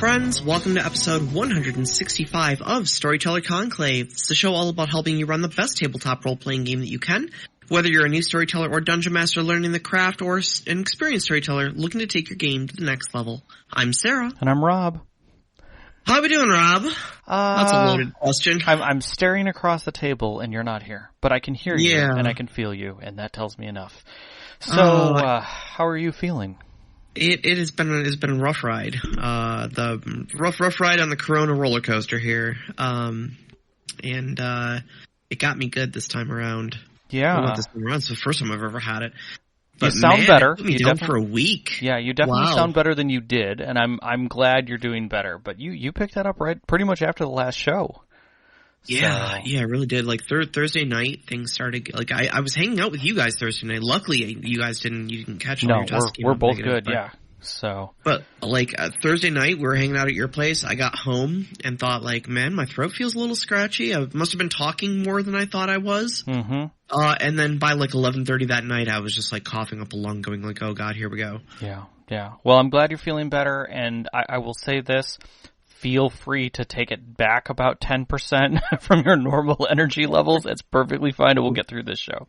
friends. Welcome to episode 165 of Storyteller Conclave. It's the show all about helping you run the best tabletop role-playing game that you can. Whether you're a new storyteller or dungeon master learning the craft, or an experienced storyteller looking to take your game to the next level. I'm Sarah. And I'm Rob. How we doing, Rob? That's a loaded question. I'm staring across the table and you're not here. But I can hear you and I can feel you, and that tells me enough. So, how are you feeling? It's been a rough ride. The rough ride on the Corona roller coaster here. It got me good this time around. Yeah. Well, not this time around. It's the first time I've ever had it. But you sound better. It put me down for a week. Yeah, you definitely sound better than you did, and I'm glad you're doing better. But you picked that up right pretty much after the last show. Yeah, I really did. Like Thursday night, things started. Like I was hanging out with you guys Thursday night. Luckily, you guys didn't catch all your tests. No, we're both good. Yeah. So, but like Thursday night, we were hanging out at your place. I got home and thought, like, man, my throat feels a little scratchy. I must have been talking more than I thought I was. Mm-hmm. And then by like 11:30 that night, I was just like coughing up a lung, going like, "Oh God, here we go." Yeah. Well, I'm glad you're feeling better, and I will say this. Feel free to take it back about 10% from your normal energy levels. It's perfectly fine, and we'll get through this show.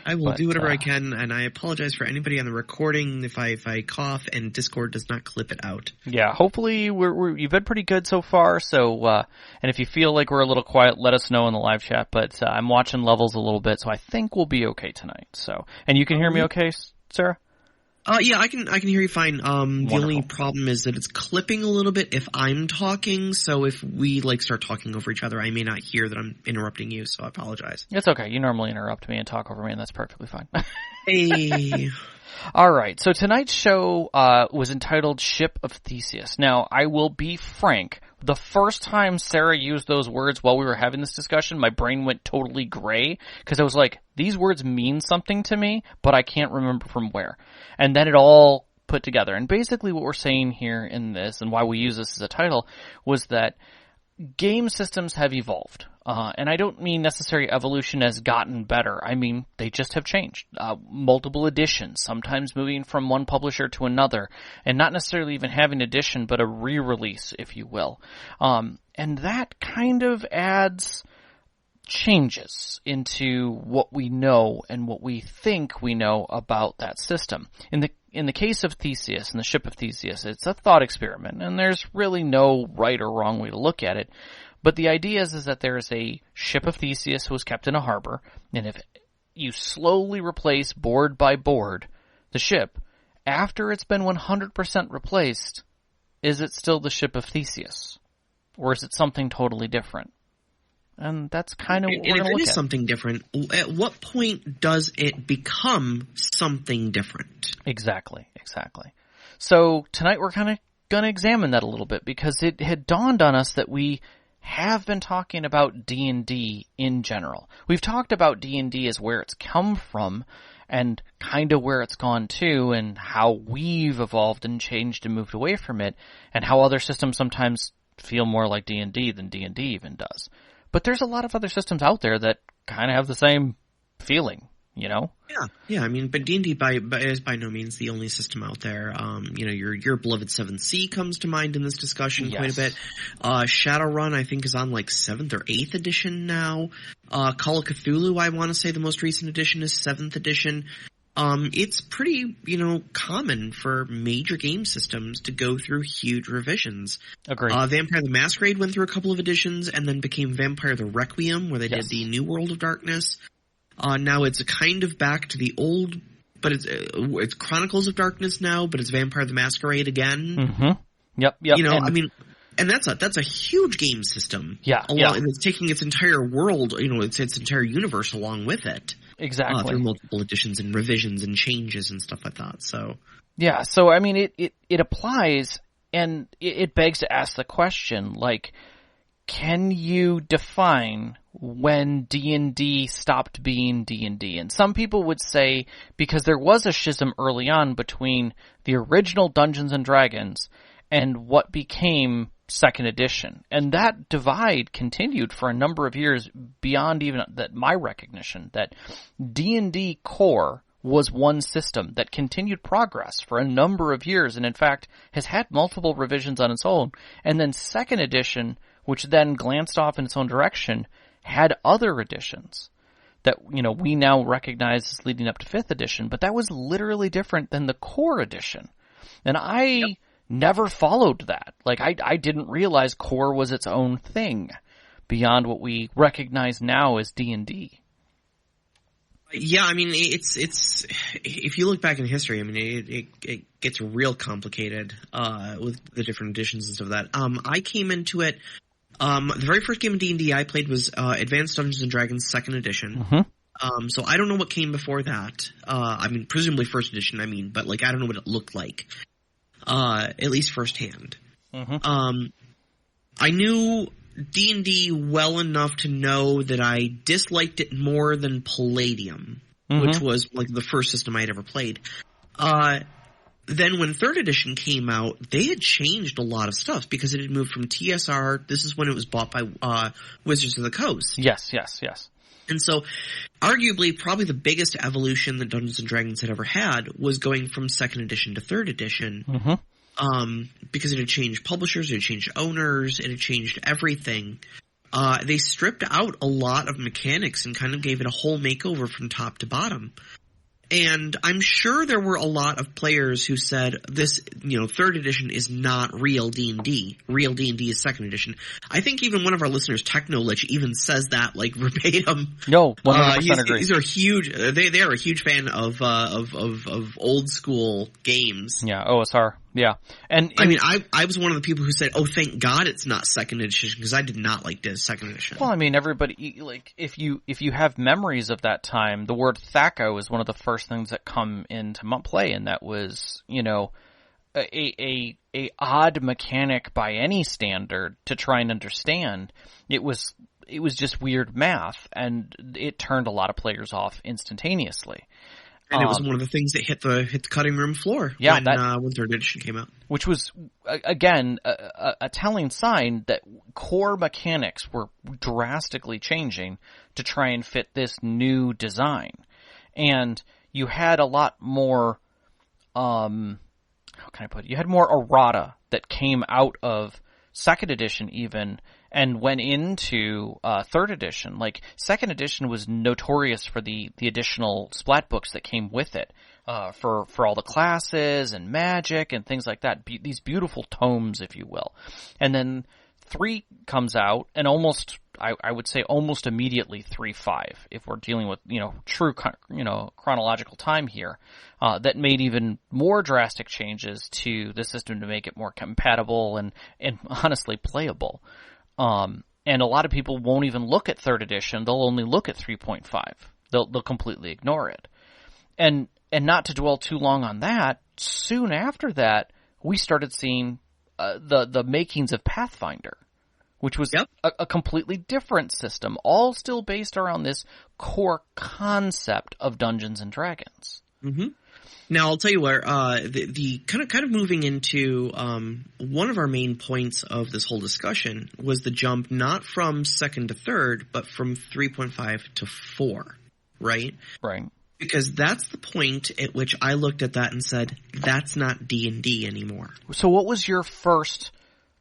I will do whatever I can, and I apologize for anybody on the recording if I cough and Discord does not clip it out. Yeah, hopefully you've been pretty good so far. So, and if you feel like we're a little quiet, let us know in the live chat. But I'm watching levels a little bit, so I think we'll be okay tonight. So, and you can hear me okay, Sarah? Yeah, I can hear you fine. The Wonderful. only problem is that it's clipping a little bit if I'm talking, so if we start talking over each other, I may not hear that I'm interrupting you, so I apologize. It's okay. You normally interrupt me and talk over me, and that's perfectly fine. Hey. All right. So tonight's show was entitled Ship of Theseus. Now, I will be frank. The first time Sarah used those words while we were having this discussion, my brain went totally gray because I was like, these words mean something to me, but I can't remember from where. And then it all put together. And basically what we're saying here in this, and why we use this as a title, was that game systems have evolved. And I don't mean necessary evolution has gotten better. I mean, they just have changed. Multiple editions, sometimes moving from one publisher to another, and not necessarily even having an edition, but a re-release, if you will. And that kind of adds changes into what we know and what we think we know about that system. In the case of Theseus and the Ship of Theseus, it's a thought experiment, and there's really no right or wrong way to look at it. But the idea is that there is a ship of Theseus who is kept in a harbor, and if you slowly replace board by board the ship, after it's been 100% replaced, is it still the Ship of Theseus? Or is it something totally different? And that's kind of what we're going to look at. And if it is something different, at what point does it become something different? Exactly. So tonight we're kind of going to examine that a little bit, because it had dawned on us that we have been talking about D&D in general. We've talked about D&D as where it's come from and kind of where it's gone to, and how we've evolved and changed and moved away from it, and how other systems sometimes feel more like D&D than D&D even does. But there's a lot of other systems out there that kind of have the same feeling, you know? Yeah. I mean, but D&D is by no means the only system out there. Your beloved 7th Sea comes to mind in this discussion quite a bit. Shadowrun, I think, is on like 7th or 8th edition now. Call of Cthulhu, I want to say the most recent edition is 7th edition. It's pretty, common for major game systems to go through huge revisions. Agreed. Vampire the Masquerade went through a couple of editions and then became Vampire the Requiem, where they did the New World of Darkness. Now it's kind of back to the old, but it's Chronicles of Darkness now, but it's Vampire the Masquerade again. Mm-hmm. Yep. And that's a huge game system. Yeah. And it's taking its entire world, its entire universe along with it. Exactly. Through multiple editions and revisions and changes and stuff like that. So. Yeah. So, I mean, it applies, and it begs to ask the question, like, can you define when D&D stopped being D&D? And some people would say because there was a schism early on between the original Dungeons and Dragons and what became second edition. And that divide continued for a number of years beyond even my recognition, that D&D core was one system that continued progress for a number of years and in fact has had multiple revisions on its own. And then 2nd edition, which then glanced off in its own direction, had other editions that, we now recognize as leading up to 5th edition, but that was literally different than the core edition. And I never followed that. Like, I didn't realize core was its own thing beyond what we recognize now as D&D. Yeah, I mean, it's if you look back in history, I mean, it gets real complicated with the different editions and stuff like that. I came into it. The very first game of D&D I played was Advanced Dungeons and Dragons 2nd edition. Mm-hmm. So I don't know what came before that. I mean, presumably 1st edition. But like I don't know what it looked like. At least firsthand. Mm-hmm. I knew D&D well enough to know that I disliked it more than Palladium, which was like the first system I had ever played. Then when 3rd edition came out, they had changed a lot of stuff because it had moved from TSR. This is when it was bought by Wizards of the Coast. Yes. And so, arguably, probably the biggest evolution that Dungeons & Dragons had ever had was going from 2nd edition to 3rd edition. Because it had changed publishers, it had changed owners, it had changed everything. They stripped out a lot of mechanics and kind of gave it a whole makeover from top to bottom. And I'm sure there were a lot of players who said this, 3rd edition is not real D&D. Real D&D is 2nd edition. I think even one of our listeners, Technolich, even says that like verbatim. No, 100% agree. These are huge. They are a huge fan of old school games. Yeah, OSR. Yeah, and I mean, I was one of the people who said, "Oh, thank God it's not 2nd edition," because I did not like this 2nd edition. Well, I mean, everybody like if you have memories of that time, the word Thaco is one of the first things that come into play, and that was a odd mechanic by any standard to try and understand. It was just weird math, and it turned a lot of players off instantaneously. And it was one of the things that hit the cutting room floor when 3rd edition came out. Which was, again, a telling sign that core mechanics were drastically changing to try and fit this new design. And you had a lot more, how can I put it? You had more errata that came out of 2nd edition even, and went into 3rd edition. Like, 2nd edition was notorious for the additional splat books that came with it, for all the classes and magic and things like that. These beautiful tomes, if you will. And then 3 comes out, and I would say almost immediately 3.5, if we're dealing with, true, chronological time here, that made even more drastic changes to the system to make it more compatible and honestly playable. And a lot of people won't even look at 3rd edition. They'll only look at 3.5. They'll completely ignore it. And not to dwell too long on that, soon after that, we started seeing the makings of Pathfinder, which was a completely different system, all still based around this core concept of Dungeons and Dragons. Mm-hmm. Now, I'll tell you where the kind of moving into one of our main points of this whole discussion was the jump not from 2nd to 3rd, but from 3.5 to 4, right? Right. Because that's the point at which I looked at that and said, that's not D&D anymore. So what was your first...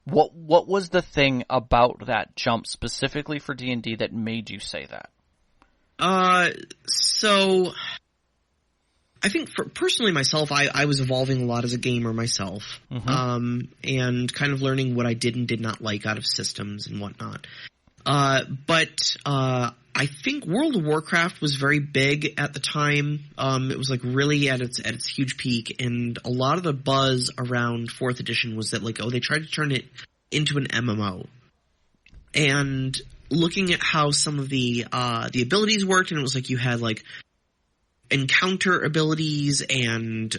What was the thing about that jump specifically for D&D that made you say that? So I think personally myself, I was evolving a lot as a gamer myself, and kind of learning what I did and did not like out of systems and whatnot. But I think World of Warcraft was very big at the time. It was like really at its huge peak, and a lot of the buzz around 4th edition was that like, oh, they tried to turn it into an MMO. And looking at how some of the abilities worked, and it was like you had like encounter abilities and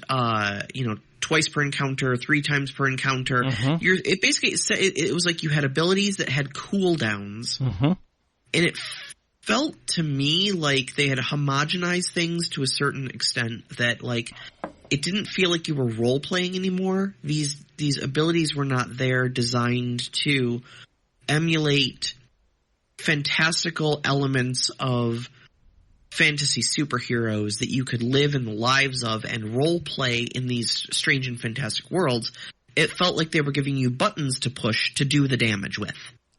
twice per encounter, 3 times per encounter. It was like you had abilities that had cooldowns, and it felt to me like they had homogenized things to a certain extent that like it didn't feel like you were role playing anymore. These abilities were not there designed to emulate fantastical elements of fantasy superheroes that you could live in the lives of and role play in these strange and fantastic worlds, it felt like they were giving you buttons to push to do the damage with.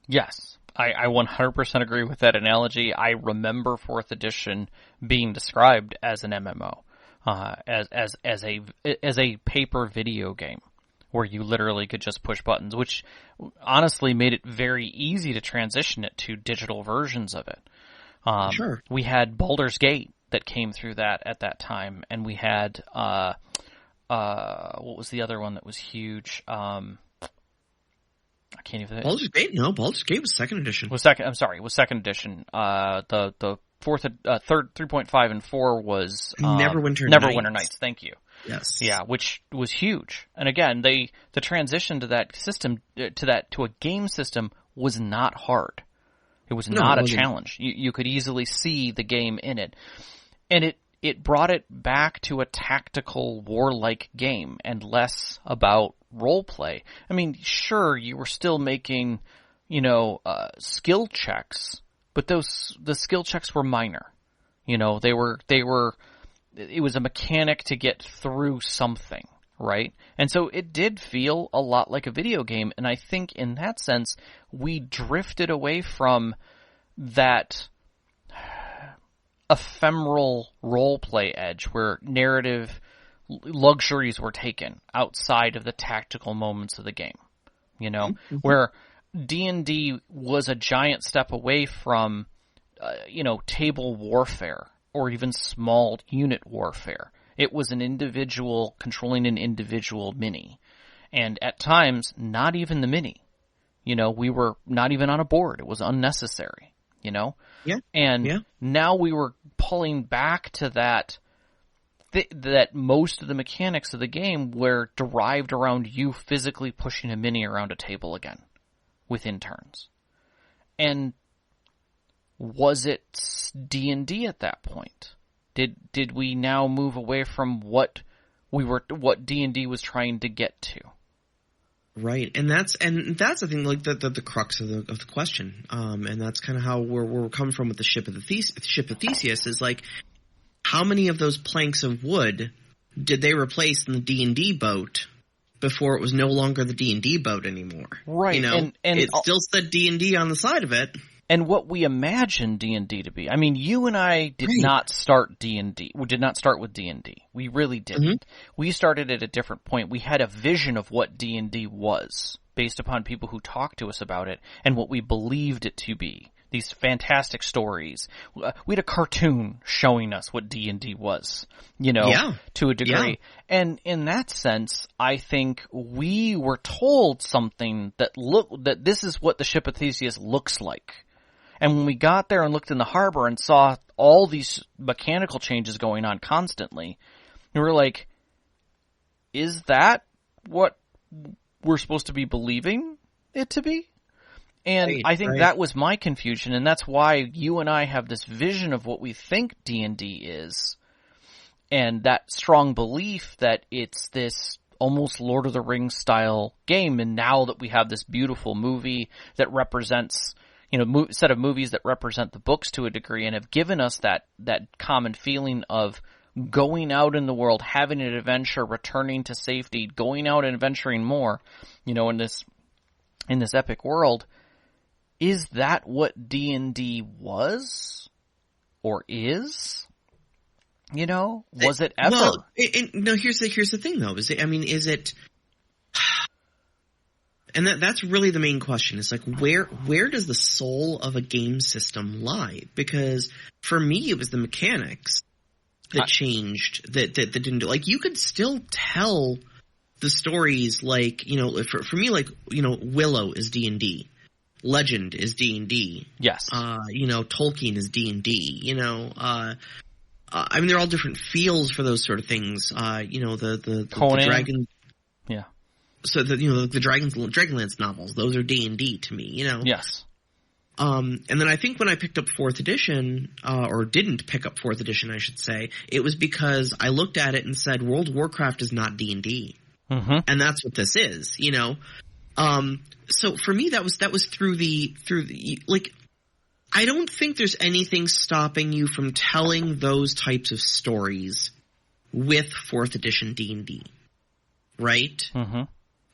Yes, I 100% agree with that analogy. I remember 4th edition being described as an MMO, as a paper video game, where you literally could just push buttons, which honestly made it very easy to transition it to digital versions of it. Sure. We had Baldur's Gate that came through that at that time, and we had what was the other one that was huge? I can't even. Baldur's Gate? No, Baldur's Gate was 2nd edition. Was 2nd edition. The 3.5 and 4 was Neverwinter Nights. Thank you. Yes. Yeah, which was huge. And again, the transition to that system to a game system was not hard. It was not a challenge. You could easily see the game in it. And it brought it back to a tactical warlike game and less about role play. I mean, sure, you were still making, skill checks, but the skill checks were minor. It was a mechanic to get through something, right? And so it did feel a lot like a video game, and I think in that sense, we drifted away from that ephemeral role-play edge where narrative luxuries were taken outside of the tactical moments of the game, mm-hmm. where D&D was a giant step away from, table warfare or even small unit warfare. It was an individual controlling an individual mini. And at times, not even the mini. We were not even on a board. It was unnecessary, Yeah. And now we were pulling back to that most of the mechanics of the game were derived around you physically pushing a mini around a table again within turns. And was it D&D at that point? Did we now move away from what D&D was trying to get to? Right, and that's I think like the crux of the question, and that's kind of how we're coming from with the Ship of Theseus is like, how many of those planks of wood did they replace in the D&D boat before it was no longer the D&D boat anymore? Right, and it still said D&D on the side of it. And what we imagined D&D to be. I mean, you and I did not start D&D. We did not start with D&D. We really didn't. Mm-hmm. We started at a different point. We had a vision of what D&D was based upon people who talked to us about it and what we believed it to be. These fantastic stories. We had a cartoon showing us what D&D was, to a degree. Yeah. And in that sense, I think we were told something that this is what the Ship of Theseus looks like. And when we got there and looked in the harbor and saw all these mechanical changes going on constantly, we were like, is that what we're supposed to be believing it to be? And I think that was my confusion, and that's why you and I have this vision of what we think D&D is, and that strong belief that it's this almost Lord of the Rings style game, and now that we have this beautiful movie that represents, set of movies that represent the books to a degree and have given us that common feeling of going out in the world, having an adventure, returning to safety, going out and adventuring more, in this epic world. Is that what D&D was? Or is? Was it ever? Well, no, here's the thing though. Is it and that's really the main question. It's like, where does the soul of a game system lie? Because for me, it was the mechanics that changed, that didn't do, like, you could still tell the stories, like, for me, like, Willow is D&D. Legend is D&D. Yes. Tolkien is D&D. They're all different feels for those sort of things. The dragon. Yeah. So the Dragonlance novels, those are D&D to me. Yes. And then I think when I picked up 4th edition, or didn't pick up 4th edition, I should say, it was because I looked at it and said, World of Warcraft is not D&D. Mm-hmm. And that's what this is, So for me, that was through the like, I don't think there's anything stopping you from telling those types of stories with 4th edition D&D, right? Mm-hmm.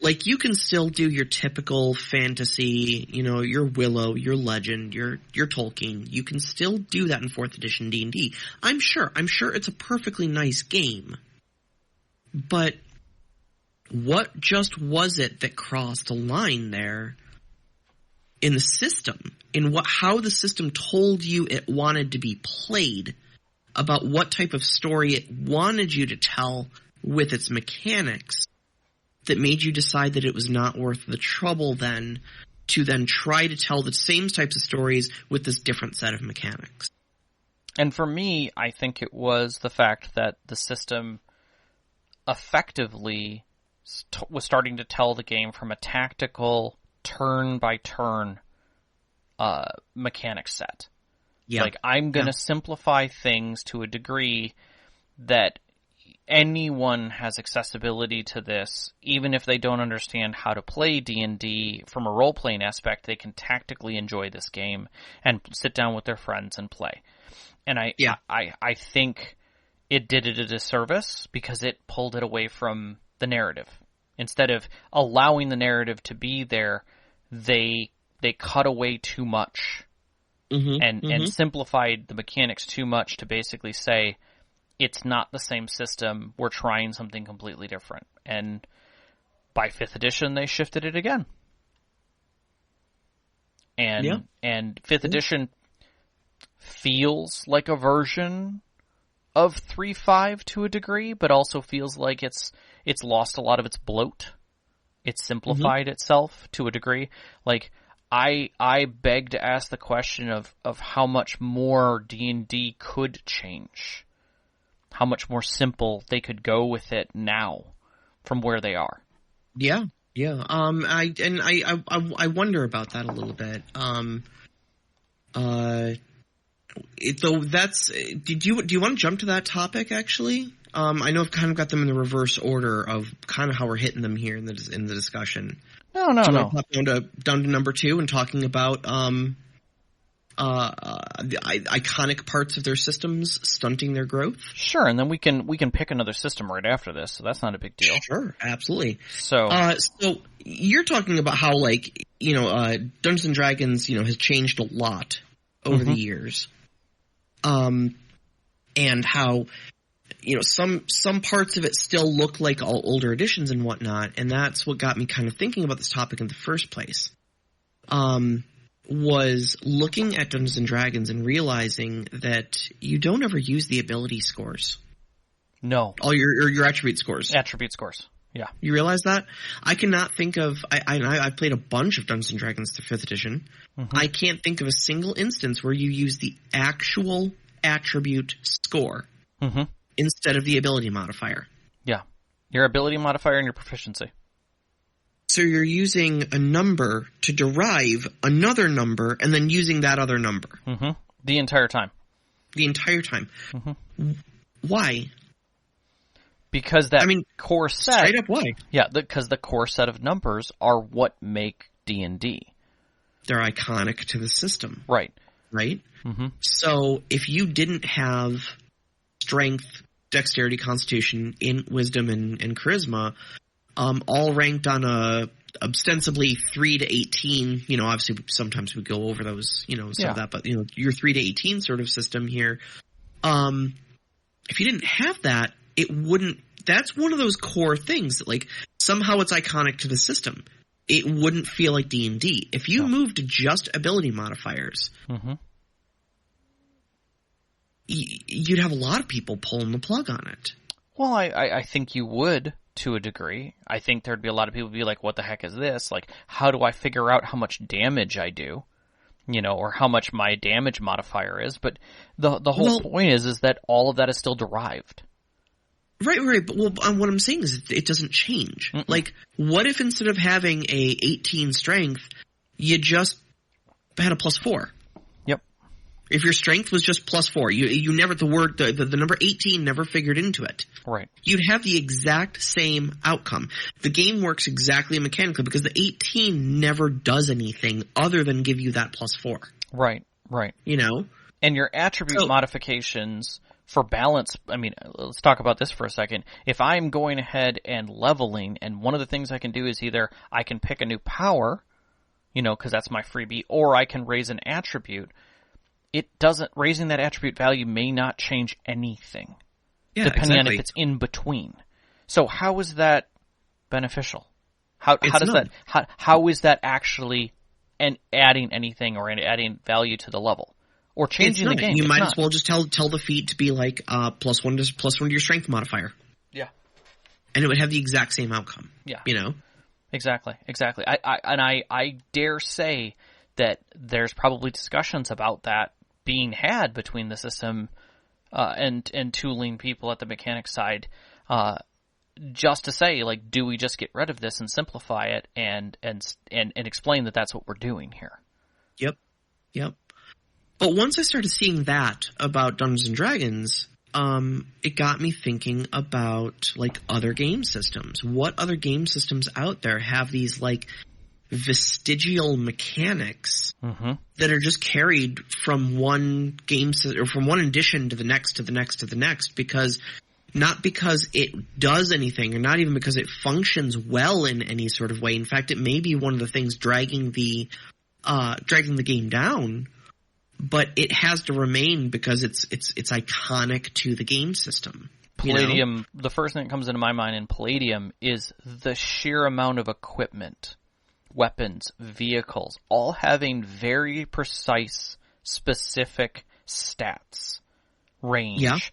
Like, you can still do your typical fantasy, your Willow, your Legend, your Tolkien. You can still do that in 4th edition D&D. I'm sure it's a perfectly nice game. But what just was it that crossed a line there in the system? In how the system told you it wanted to be played, about what type of story it wanted you to tell with its mechanics, that made you decide that it was not worth the trouble to try to tell the same types of stories with this different set of mechanics. And for me, I think it was the fact that the system effectively was starting to tell the game from a tactical, turn-by-turn mechanic set. Yeah. Like, I'm going to simplify things to a degree that anyone has accessibility to this. Even if they don't understand how to play D&D from a role-playing aspect, they can tactically enjoy this game and sit down with their friends and play. And I think it did it a disservice because it pulled it away from the narrative. Instead of allowing the narrative to be there, they cut away too much and simplified the mechanics too much to basically say, it's not the same system, we're trying something completely different. And by 5th edition, they shifted it again. And 5th edition feels like a version of 3.5 to a degree, but also feels like it's lost a lot of its bloat. It's simplified itself to a degree. Like, I beg to ask the question of how much more D&D could change. How much more simple they could go with it now from where they are. Yeah. I wonder about that a little bit. Do you want to jump to that topic actually? I know I've kind of got them in the reverse order of kind of how we're hitting them here in the discussion. No. Do you want to pop down to number 2 and talking about the iconic parts of their systems stunting their growth? Sure, and then we can pick another system right after this, so that's not a big deal. Sure, absolutely. So you're talking about how, like, Dungeons and Dragons, has changed a lot over the years. And how, some parts of it still look like all older editions and whatnot, and that's what got me kind of thinking about this topic in the first place. Was looking at Dungeons and Dragons and realizing that you don't ever use the ability scores. No. All your attribute scores. Attribute scores. Yeah. You realize that? I cannot think of – I've played a bunch of Dungeons & Dragons to 5th edition. I can't think of a single instance where you use the actual attribute score instead of the ability modifier. Yeah. Your ability modifier and your proficiency. So you're using a number to derive another number and then using that other number. The entire time. Why? Because that core set... Straight up why? Yeah, because the core set of numbers are what make D&D. They're iconic to the system. Right. Right? So if you didn't have strength, dexterity, constitution, wisdom, and charisma... all ranked on a ostensibly 3 to 18, obviously sometimes we go over those, some of that, but your 3 to 18 sort of system here. If you didn't have that, it wouldn't, that's one of those core things that, like, somehow it's iconic to the system. It wouldn't feel like D&D. If you moved to just ability modifiers, you'd have a lot of people pulling the plug on it. Well, I think you would. To a degree. I think there'd be a lot of people who'd be like, what the heck is this? Like, how do I figure out how much damage I do? Or how much my damage modifier is. But the whole point is that all of that is still derived. Right. But what I'm saying is it doesn't change. Like, what if instead of having a 18 strength, you just had a +4? Yep. If your strength was just +4, you never, the number 18 never figured into it. Right. You'd have the exact same outcome. The game works exactly mechanically because the 18 never does anything other than give you that +4. Right. Right. You know? And your attribute modifications for balance, I mean, let's talk about this for a second. If I'm going ahead and leveling, and one of the things I can do is either I can pick a new power, you know, because that's my freebie, or I can raise an attribute. Raising that attribute value may not change anything, depending on if it's in between. So how is that beneficial? How is that actually adding anything or adding value to the level? Or changing the game. You might as well just tell the feat to be like +1 to your strength modifier. Yeah. And it would have the exact same outcome. Yeah. You know? Exactly. I dare say that there's probably discussions about that being had between the system and tooling people at the mechanics side, just to say, like, do we just get rid of this and simplify it and explain that that's what we're doing here? Yep. But once I started seeing that about Dungeons and Dragons, it got me thinking about, like, other game systems. What other game systems out there have these, like, vestigial mechanics that are just carried from one game or from one edition to the next to the next to the next, because not because it does anything, or not even because it functions well in any sort of way. In fact, it may be one of the things dragging the game down. But it has to remain because it's iconic to the game system. Palladium, you know? The first thing that comes into my mind in Palladium is the sheer amount of equipment, weapons, vehicles, all having very precise, specific stats. Range,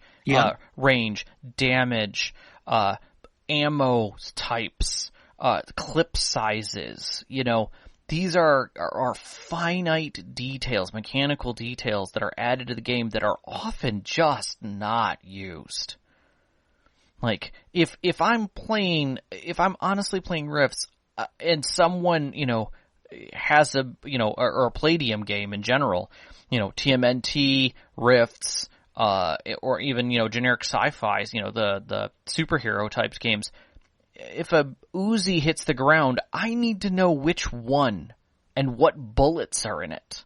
range, damage, ammo types, clip sizes, you know. These are finite details, mechanical details that are added to the game that are often just not used. Like, if I'm honestly playing Rifts, and someone, you know, has or a Palladium game in general, you know, TMNT, Rifts, or even, you know, generic sci-fis, you know, the superhero types games, if a Uzi hits the ground, I need to know which one and what bullets are in it.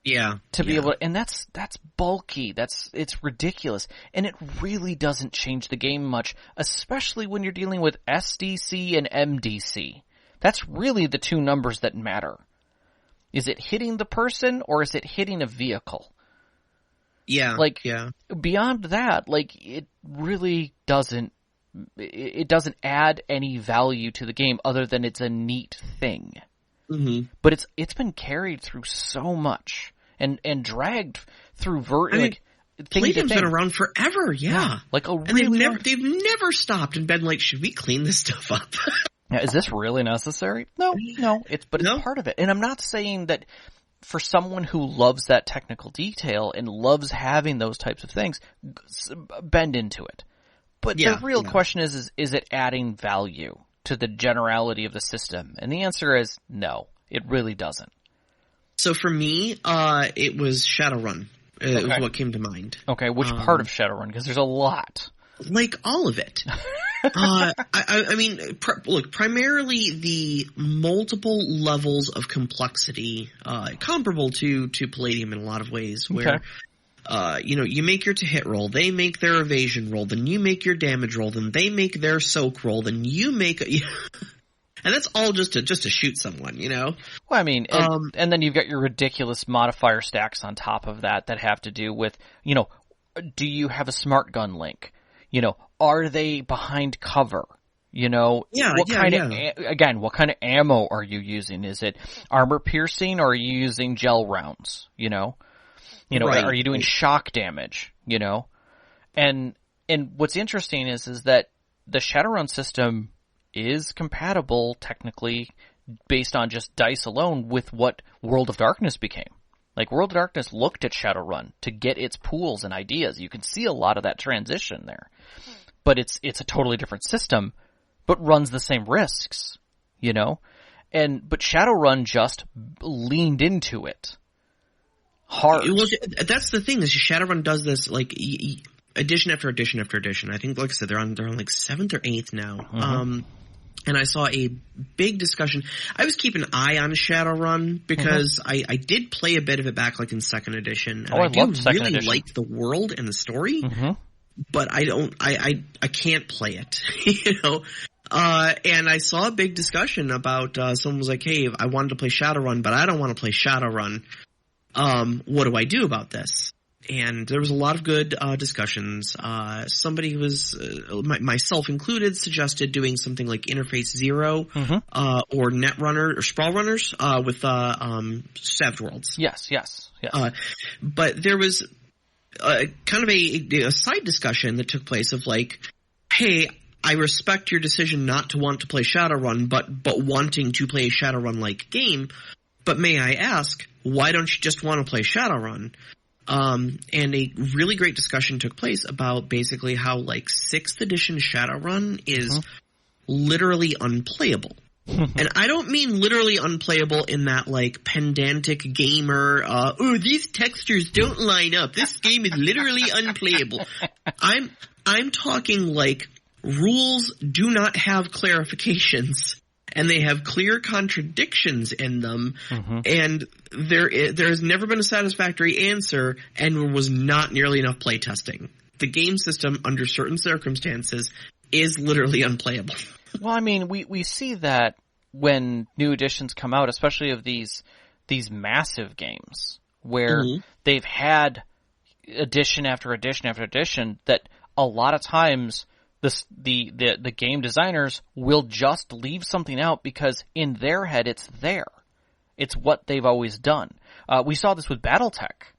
Yeah. To be able to, and that's bulky. It's ridiculous. And it really doesn't change the game much, especially when you're dealing with SDC and MDC. That's really the two numbers that matter. Is it hitting the person or is it hitting a vehicle? Yeah. Like, beyond that, like, it really doesn't add any value to the game other than it's a neat thing. Mm-hmm. But it's been carried through so much and dragged through Palladium's been around forever, yeah. Like they've never stopped and been like, should we clean this stuff up? Yeah, is this really necessary? No. It's part of it. And I'm not saying that for someone who loves that technical detail and loves having those types of things, bend into it. But the real question is it adding value to the generality of the system? And the answer is no, it really doesn't. So for me, it was Shadowrun. It was what came to mind. Okay, which part of Shadowrun? Because there's a lot. Like all of it. I mean, look, primarily the multiple levels of complexity, comparable to Palladium in a lot of ways, where you know, you make your to-hit roll, they make their evasion roll, then you make your damage roll, then they make their soak roll, then you make and that's all just to shoot someone, you know? Well, I mean, and then you've got your ridiculous modifier stacks on top of that have to do with, you know, do you have a smart gun link? You know, are they behind cover? You know, what kind of ammo are you using? Is it armor piercing or are you using gel rounds? You know, are you doing shock damage? You know, and what's interesting is that the Shadowrun system is compatible technically based on just dice alone with what World of Darkness became. Like, World of Darkness looked at Shadowrun to get its pools and ideas. You can see a lot of that transition there. But it's a totally different system, but runs the same risks, you know? But Shadowrun just leaned into it hard. Well, that's the thing, is Shadowrun does this, like, edition after edition after edition. I think, like I said, they're on like 7th or 8th now. and I saw a big discussion. I was keeping an eye on Shadowrun because I did play a bit of it back like in 2nd edition. And I do really like the world and the story, but I can't play it, you know? And I saw a big discussion about, someone was like, hey, I wanted to play Shadowrun, but I don't want to play Shadowrun. What do I do about this? And there was a lot of good discussions. Somebody who was, myself included, suggested doing something like Interface Zero or Netrunner or Sprawl Runners with Savage Worlds. Yes. But there was kind of a side discussion that took place of like, hey, I respect your decision not to want to play Shadowrun, but wanting to play a Shadowrun-like game. But may I ask, why don't you just want to play Shadowrun? And a really great discussion took place about basically how like 6th edition Shadowrun is literally unplayable. And I don't mean literally unplayable in that like pedantic gamer, these textures don't line up. This game is literally unplayable. I'm talking like rules do not have clarifications. And they have clear contradictions in them, and there has never been a satisfactory answer, and there was not nearly enough playtesting. The game system, under certain circumstances, is literally unplayable. Well, I mean, we see that when new editions come out, especially of these massive games, where they've had edition after edition after edition, that a lot of times the game designers will just leave something out because in their head it's there. It's what they've always done. We saw this with BattleTech,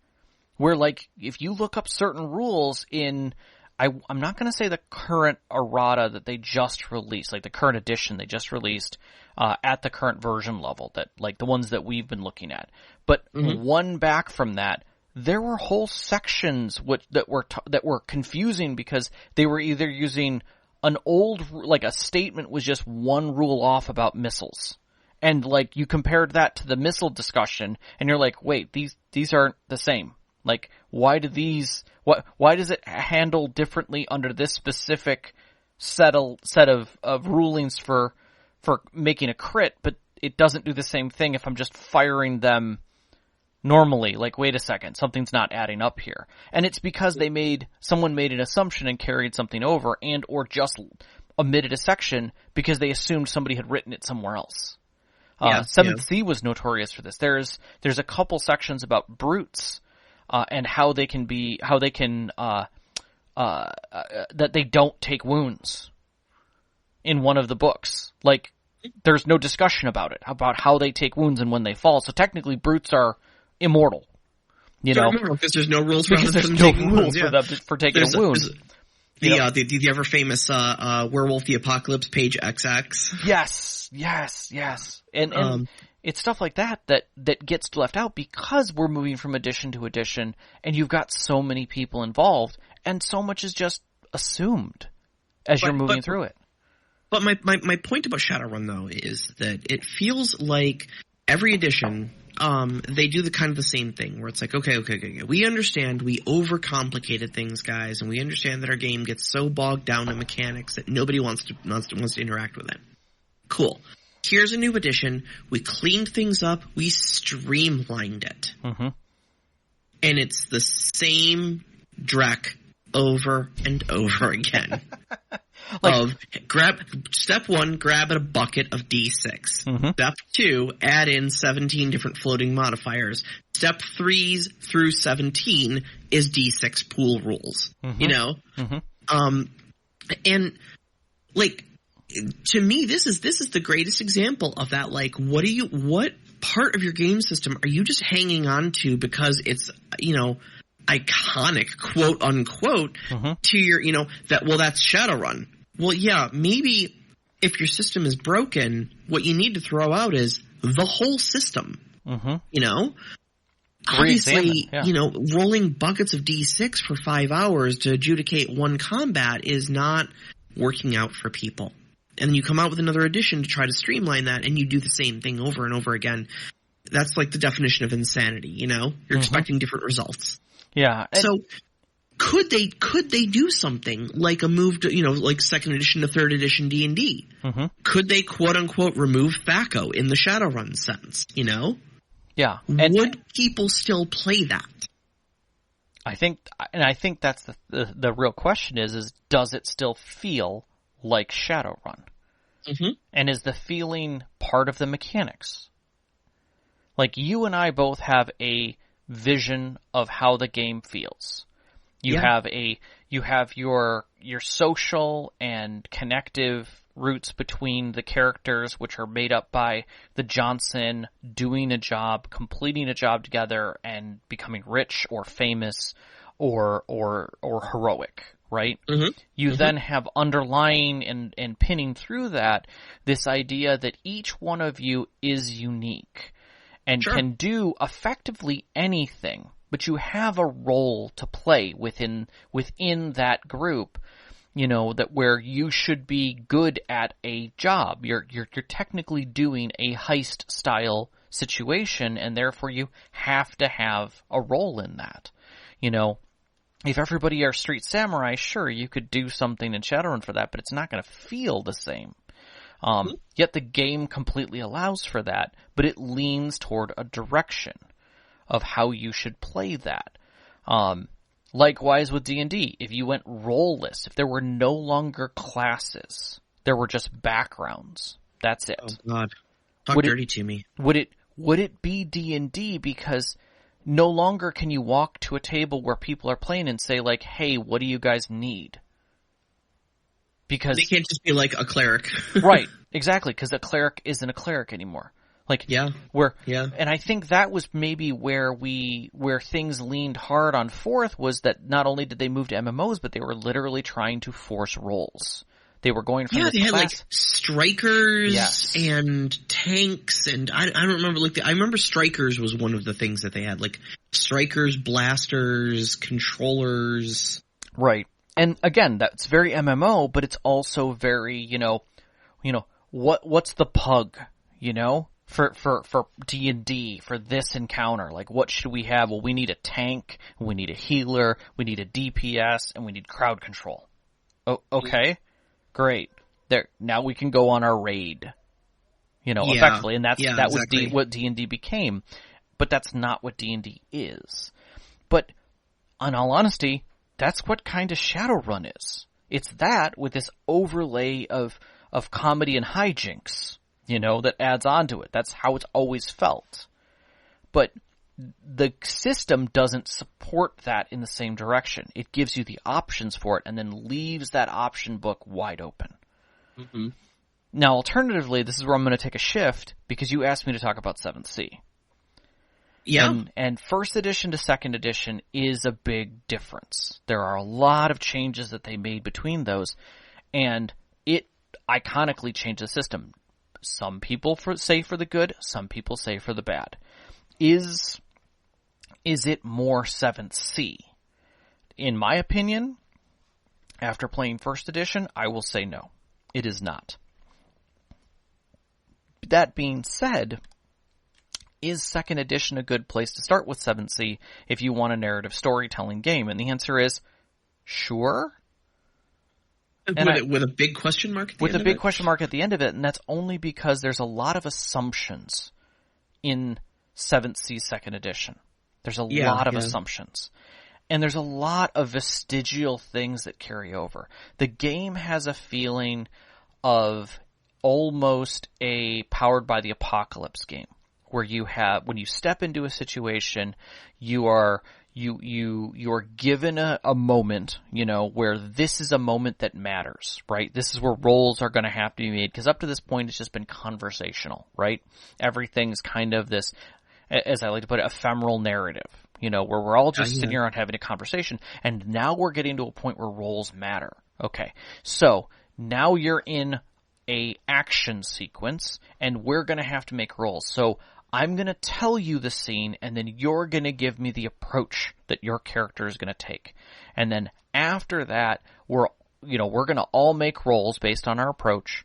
where like if you look up certain rules in, I'm not going to say the current errata that they just released, like the current edition they just released at the current version level, that like the ones that we've been looking at, but one back from that. There were whole sections that were confusing because they were either using an old, like a statement was just one rule off about missiles. And like you compared that to the missile discussion and you're like, wait, these aren't the same. Like why does it handle differently under this specific set of rulings for making a crit, but it doesn't do the same thing if I'm just firing them normally? Like, wait a second, something's not adding up here. And it's because someone made an assumption and carried something over and or just omitted a section because they assumed somebody had written it somewhere else. 7th Sea was notorious for this. There's a couple sections about brutes, and how they can that they don't take wounds in one of the books. Like, there's no discussion about it, about how they take wounds and when they fall. So technically brutes are immortal, because there's no rules for them for taking a wound. The ever famous Werewolf the Apocalypse page XX. Yes. And it's stuff like that gets left out because we're moving from edition to edition, and you've got so many people involved, and so much is just assumed as you're moving through it. But my point about Shadowrun though is that it feels like every edition. They do the same thing where it's like, okay. We understand we overcomplicated things, guys, and we understand that our game gets so bogged down in mechanics that nobody wants to interact with it. Cool. Here's a new edition. We cleaned things up. We streamlined it. And it's the same dreck over and over again. Step 1, grab a bucket of D6. Step 2, add in 17 different floating modifiers. Step 3 through 17 is D6 pool rules. And like, to me, this is the greatest example of that. Like, what part of your game system are you just hanging on to because it's, iconic, quote unquote, to your, that's Shadowrun. Well, yeah, maybe if your system is broken, what you need to throw out is the whole system. Obviously, rolling buckets of D6 for 5 hours to adjudicate one combat is not working out for people. And you come out with another edition to try to streamline that, and you do the same thing over and over again. That's like the definition of insanity, You're expecting different results. Yeah. So could they do something like a move to, like second edition to third edition D&D? Mm-hmm. Could they quote unquote remove THAC0 in the Shadowrun sense? Yeah. Would people still play that? I think that's the real question is does it still feel like Shadowrun? Mm-hmm. And is the feeling part of the mechanics? Like, you and I both have a vision of how the game feels. You have your social and connective roots between the characters, which are made up by the Johnson doing a job, completing a job together, and becoming rich or famous or heroic, right? Mm-hmm. You then have underlying and pinning through that this idea that each one of you is unique and can do effectively anything, but you have a role to play within that group. That where you should be good at a job. You're technically doing a heist style situation, and therefore you have to have a role in that. If everybody are street samurai, sure, you could do something in Shadowrun for that, but it's not going to feel the same. Yet the game completely allows for that, but it leans toward a direction of how you should play that. Likewise with D&D, if you went role-less, if there were no longer classes, there were just backgrounds, that's it. Oh God, talk dirty to me. Would it be D&D because no longer can you walk to a table where people are playing and say like, hey, what do you guys need? Because they can't just be like a cleric. Right, exactly, because a cleric isn't a cleric anymore. And I think that was maybe where things leaned hard on fourth was that not only did they move to MMOs, but they were literally trying to force roles. They were going from they had like strikers and tanks, and I don't remember I remember strikers was one of the things that they had, like strikers, blasters, controllers. Right. And again, that's very MMO, but it's also very, what's the pug, for D&D, for this encounter? Like, what should we have? Well, we need a tank, we need a healer, we need a DPS, and we need crowd control. Oh, okay. Great. Now we can go on our raid. Effectively, and that exactly. Was what D&D became. But that's not what D&D is. But, in all honesty, that's what kind of Shadowrun is. It's that with this overlay of comedy and hijinks, that adds on to it. That's how it's always felt. But the system doesn't support that in the same direction. It gives you the options for it and then leaves that option book wide open. Mm-hmm. Now, alternatively, this is where I'm going to take a shift because you asked me to talk about 7th Sea. Yeah. And first edition to second edition is a big difference. There are a lot of changes that they made between those, and it iconically changed the system. Some people say for the good, some people say for the bad. Is it more 7th Sea? In my opinion, after playing first edition, I will say no. It is not. That being said, is second edition a good place to start with 7th Sea if you want a narrative storytelling game? And the answer is sure. With a big question mark at the end of it? With a big question mark at the end of it, and that's only because there's a lot of assumptions in 7th Sea second edition. There's a lot of assumptions. And there's a lot of vestigial things that carry over. The game has a feeling of almost a Powered by the Apocalypse game, where when you step into a situation, you are given a moment, where this is a moment that matters, right? This is where roles are going to have to be made, because up to this point it's just been conversational, right? Everything's kind of this, as I like to put it, ephemeral narrative, where we're all just sitting around having a conversation, and now we're getting to a point where roles matter. Okay, so now you're in a action sequence, and we're going to have to make roles. So I'm going to tell you the scene, and then you're going to give me the approach that your character is going to take. And then after that, we're going to all make rolls based on our approach,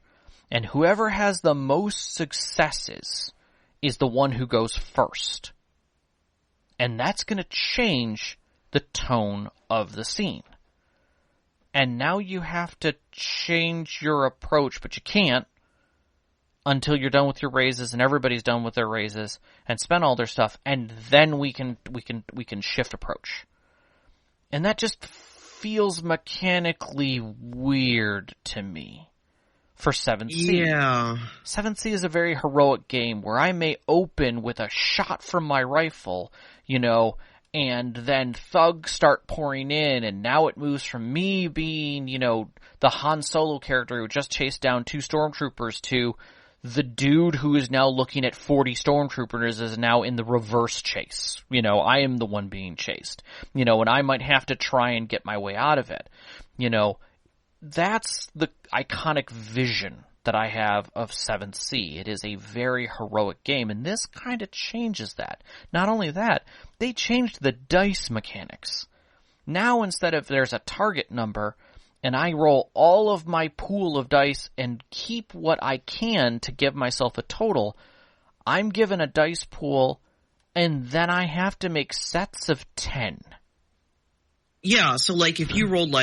and whoever has the most successes is the one who goes first. And that's going to change the tone of the scene. And now you have to change your approach, but you can't until you're done with your raises and everybody's done with their raises and spend all their stuff, and then we can shift approach. And that just feels mechanically weird to me for 7th Sea. Yeah. 7th Sea is a very heroic game where I may open with a shot from my rifle, and then thugs start pouring in, and now it moves from me being, the Han Solo character who just chased down 2 stormtroopers to the dude who is now looking at 40 stormtroopers is now in the reverse chase. I am the one being chased. And I might have to try and get my way out of it. That's the iconic vision that I have of 7th Sea. It is a very heroic game, and this kind of changes that. Not only that, they changed the dice mechanics. Now instead of there's a target number, and I roll all of my pool of dice and keep what I can to give myself a total, I'm given a dice pool, and then I have to make sets of 10. Yeah, so if you rolled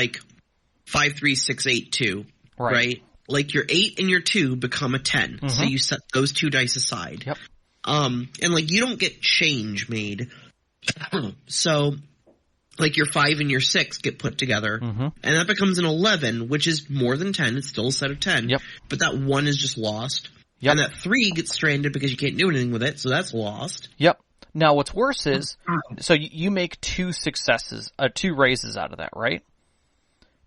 5, 3, 6, 8, 2, right? Your 8 and your 2 become a 10. Mm-hmm. So you set those 2 dice aside. Yep. And you don't get change made. So your 5 and your 6 get put together, mm-hmm. and that becomes an 11, which is more than 10. It's still a set of 10. Yep. But that 1 is just lost. Yep. And that 3 gets stranded because you can't do anything with it, so that's lost. Yep. Now what's worse is, so you make 2 raises out of that, right?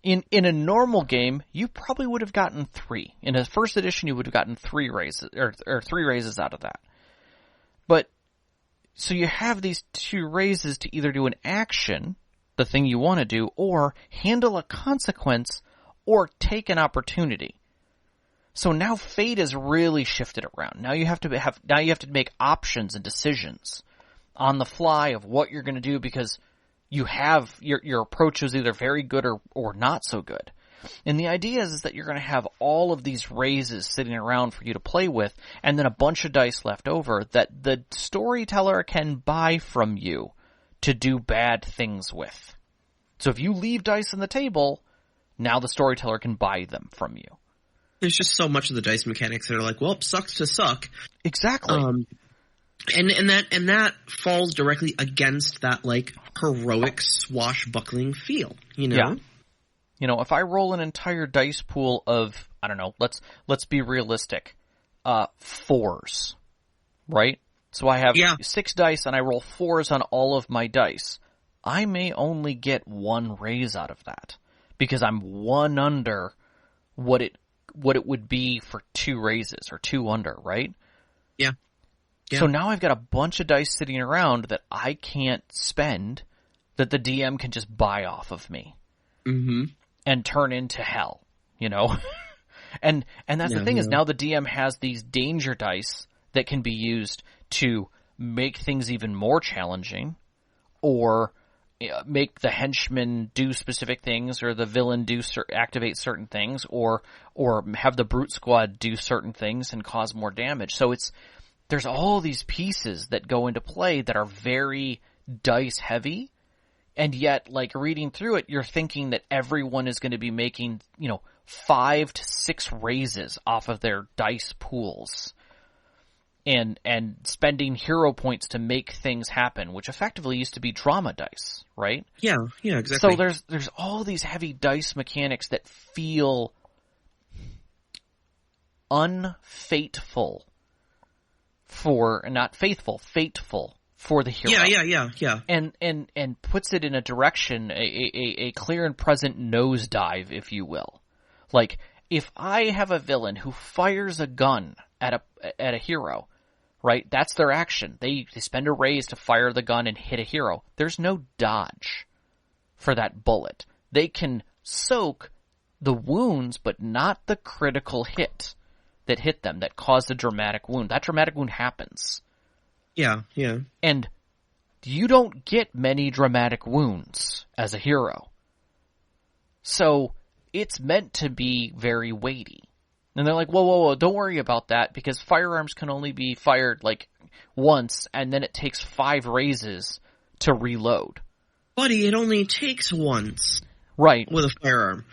In a normal game, you probably would have gotten 3. In a first edition, you would have gotten 3 raises, or 3 raises out of that. But, so you have these 2 raises to either do an action, the thing you want to do, or handle a consequence, or take an opportunity. So now fate is really shifted around. Now you have to make options and decisions on the fly of what you're going to do, because you have your approach is either very good or not so good. And the idea is that you're going to have all of these raises sitting around for you to play with, and then a bunch of dice left over that the storyteller can buy from you to do bad things with. So if you leave dice on the table, now the storyteller can buy them from you. There's just so much of the dice mechanics that are sucks to suck. Exactly. And that falls directly against that heroic swashbuckling feel, Yeah. If I roll an entire dice pool of, I don't know, let's be realistic, 4s, right? So I have 6 dice and I roll 4s on all of my dice. I may only get 1 raise out of that because I'm 1 under what it would be for 2 raises, or 2 under, right? Yeah. Yeah. So now I've got a bunch of dice sitting around that I can't spend, that the DM can just buy off of me. Mm-hmm. And turn into hell, and that's the thing is now the DM has these danger dice that can be used to make things even more challenging, or make the henchman do specific things, or the villain activate certain things, or have the brute squad do certain things and cause more damage. So there's all these pieces that go into play that are very dice heavy, and yet, reading through it, you're thinking that everyone is going to be making, 5 to 6 raises off of their dice pools, and spending hero points to make things happen, which effectively used to be drama dice, right? Yeah, exactly. So there's all these heavy dice mechanics that feel unfaithful fateful for the hero. Yeah. And puts it in a direction, a clear and present nosedive, if you will. If I have a villain who fires a gun at a hero, right? That's their action. They spend a raise to fire the gun and hit a hero. There's no dodge for that bullet. They can soak the wounds, but not the critical hit that hit them, that caused a dramatic wound. That dramatic wound happens. Yeah. And you don't get many dramatic wounds as a hero. So it's meant to be very weighty. And they're like, whoa, don't worry about that, because firearms can only be fired once, and then it takes 5 raises to reload. Buddy, it only takes once. Right. With a firearm.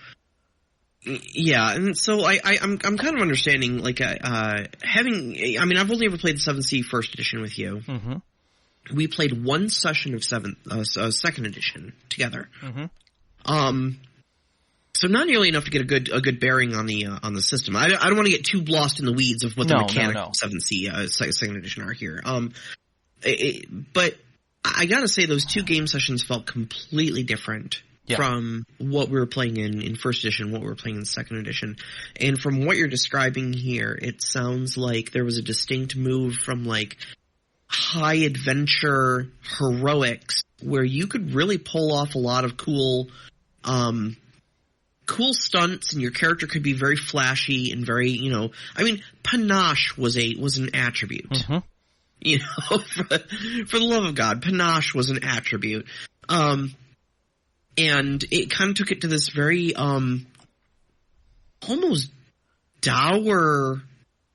Yeah, and so I'm kind of understanding, like, having, I mean, I've only ever played the 7th first edition with you. Mm-hmm. We played one session of second edition together. Mm-hmm. So not nearly enough to get a good bearing on the system. I don't want to get too lost in the weeds of what the mechanics of 7th second edition are here. But I gotta say, those 2 game sessions felt completely different from what we were playing in first edition, what we were playing in second edition. And from what you're describing here, it sounds like there was a distinct move from, like, high adventure heroics, where you could really pull off a lot of cool stunts, and your character could be very flashy and very, you know, I mean, panache was an attribute. Mm-hmm. You know, for the love of God, panache was an attribute. And it kind of took it to this very, almost dour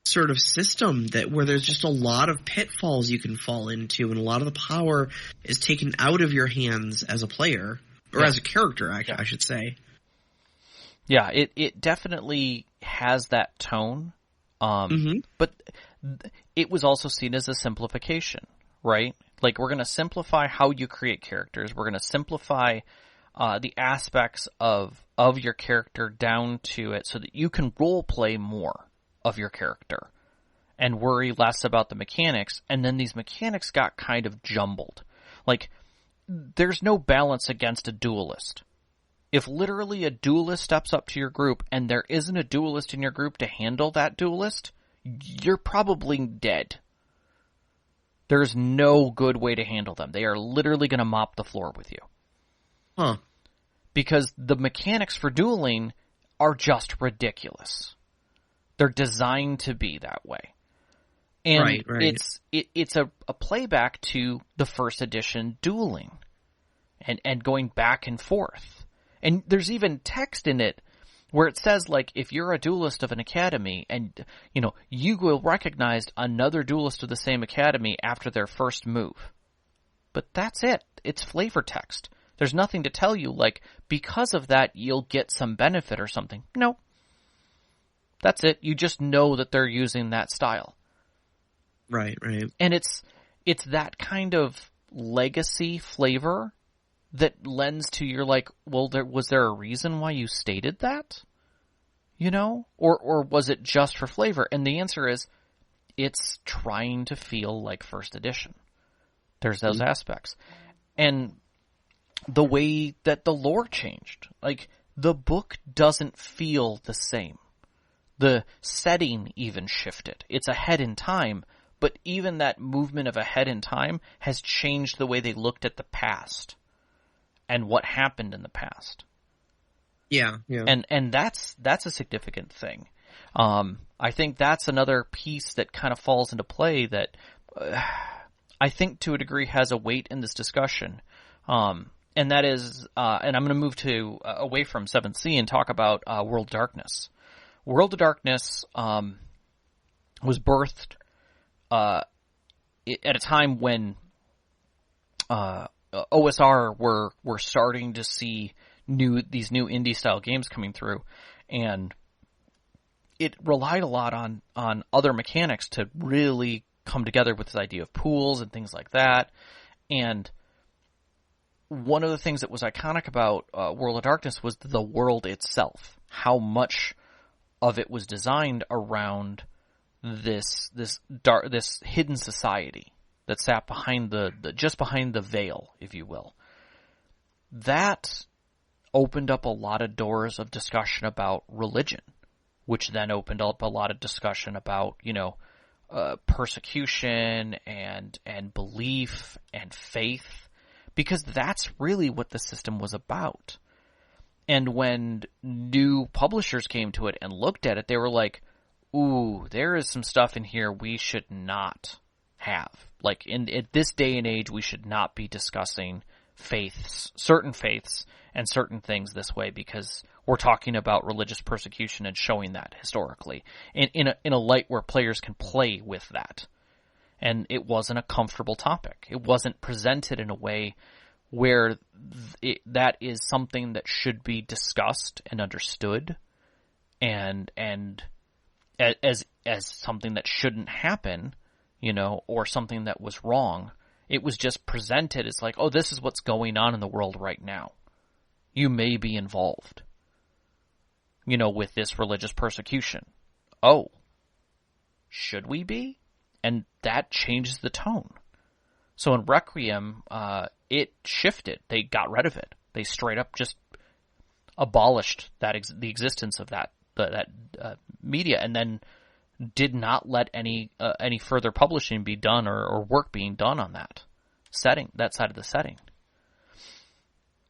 sort of system where there's just a lot of pitfalls you can fall into, and a lot of the power is taken out of your hands as a player, or as a character, I should say. Yeah, it definitely has that tone, but it was also seen as a simplification, right? Like, we're going to simplify how you create characters. We're going to simplify the aspects of your character down to it so that you can role play more of your character and worry less about the mechanics. And then these mechanics got kind of jumbled. Like, there's no balance against a duelist. If literally a duelist steps up to your group and there isn't a duelist in your group to handle that duelist, you're probably dead. There's no good way to handle them. They are literally going to mop the floor with you. Huh. Because the mechanics for dueling are just ridiculous. They're designed to be that way. And right. it's a playback to the first edition dueling and going back and forth. And there's even text in it where it says, like, if you're a duelist of an academy and, you know, you will recognize another duelist of the same academy after their first move. But that's it. It's flavor text. There's nothing to tell you, like, because of that, you'll get some benefit or something. No. That's it. You just know that they're using that style. Right. And it's that kind of legacy flavor that lends to your, like, well, was there a reason why you stated that? You know? Or was it just for flavor? And the answer is, it's trying to feel like first edition. There's those aspects. And the way that the lore changed. Like, the book doesn't feel the same. The setting even shifted. It's ahead in time, but even that movement of ahead in time has changed the way they looked at the past and what happened in the past. Yeah. And that's a significant thing. I think that's another piece that kind of falls into play that I think to a degree has a weight in this discussion. And that is, and I'm going to move away from 7th Sea and talk about World of Darkness. World of Darkness was birthed at a time when OSR were starting to see these new indie style games coming through, and it relied a lot on other mechanics to really come together with this idea of pools and things like that. And one of the things that was iconic about World of Darkness was the world itself. How much of it was designed around this hidden society that sat behind just behind the veil, if you will. That opened up a lot of doors of discussion about religion, which then opened up a lot of discussion about, persecution and belief and faith, because that's really what the system was about. And when new publishers came to it and looked at it, they were like, ooh, there is some stuff in here we should not have. Like, at this day and age, we should not be discussing certain faiths and certain things this way, because we're talking about religious persecution and showing that historically in a light where players can play with that. And it wasn't a comfortable topic. It wasn't presented in a way where that is something that should be discussed and understood, and as something that shouldn't happen, or something that was wrong. It was just presented as like, oh, this is what's going on in the world right now. You may be involved, with this religious persecution. Oh, should we be? And that changes the tone. So in Requiem, it shifted. They got rid of it. They straight up just abolished the existence of that media, and then did not let any further publishing be done or work being done on that side of the setting.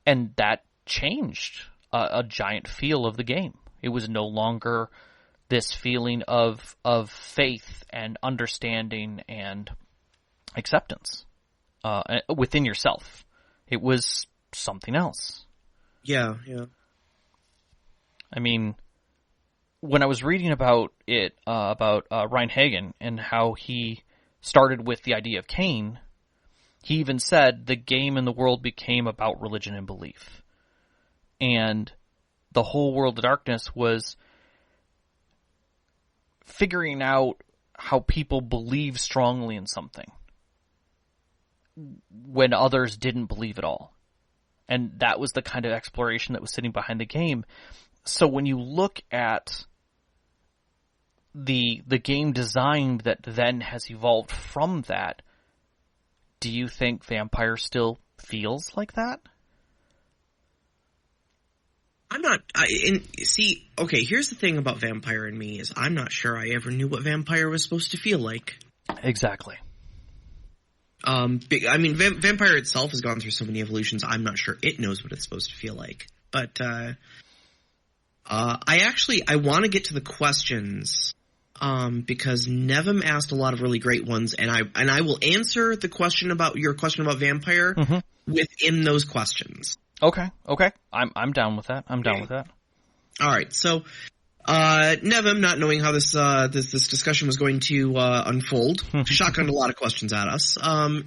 And that changed a giant feel of the game. It was no longer this feeling of faith and understanding and acceptance within yourself. It was something else. Yeah. I mean, when I was reading about it, about Ryan Hagen and how he started with the idea of Cain, he even said the game and the world became about religion and belief. And the whole World of Darkness was figuring out how people believe strongly in something when others didn't believe at all. And that was the kind of exploration that was sitting behind the game. So when you look at the game design that then has evolved from that, do you think Vampire still feels like that? I'm not. Okay, here's the thing about Vampire and me is I'm not sure I ever knew what Vampire was supposed to feel like. Exactly. Vampire itself has gone through so many evolutions, I'm not sure it knows what it's supposed to feel like. But I want to get to the questions because Nevim asked a lot of really great ones, and I will answer the question about your question about Vampire within those questions. Okay. I'm down with that. All right. So, Nevim, not knowing how this discussion was going to unfold, shotgunned a lot of questions at us.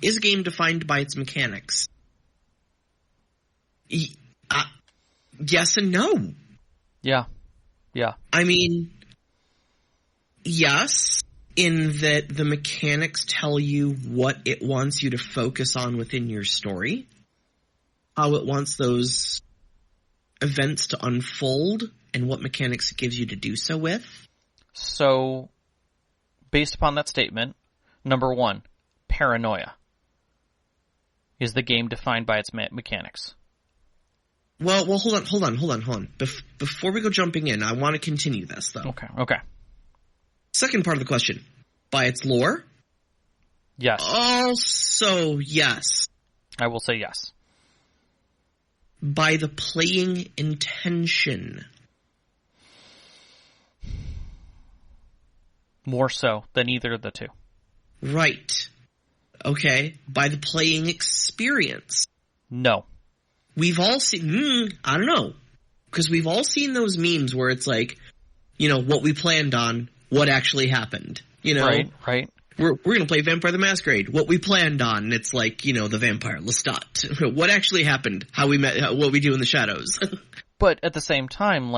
Is a game defined by its mechanics? Yes and no. Yeah. I mean, yes, in that the mechanics tell you what it wants you to focus on within your story, how it wants those events to unfold, and what mechanics it gives you to do so with. So, based upon that statement, number one, paranoia. Is the game defined by its mechanics? Well, hold on. Before we go jumping in, I want to continue this, though. Okay. Second part of the question. By its lore? Yes. Also, yes. I will say yes. By the playing intention? More so than either of the two. Right. Okay. By the playing experience? No. We've all seen, I don't know, because we've all seen those memes where it's like, what we planned on, what actually happened, Right. We're going to play Vampire the Masquerade, what we planned on, and it's like, the vampire, Lestat. What actually happened, how we met, what we do in the shadows. But at the same time,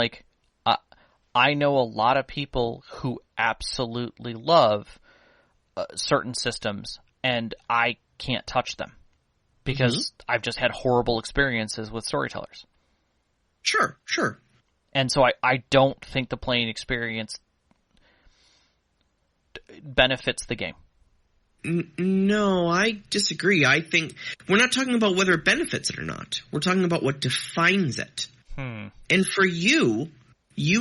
I know a lot of people who absolutely love certain systems, and I can't touch them. Because I've just had horrible experiences with storytellers. Sure. And so I don't think the playing experience benefits the game. No, I disagree. I think we're not talking about whether it benefits it or not. We're talking about what defines it. And for you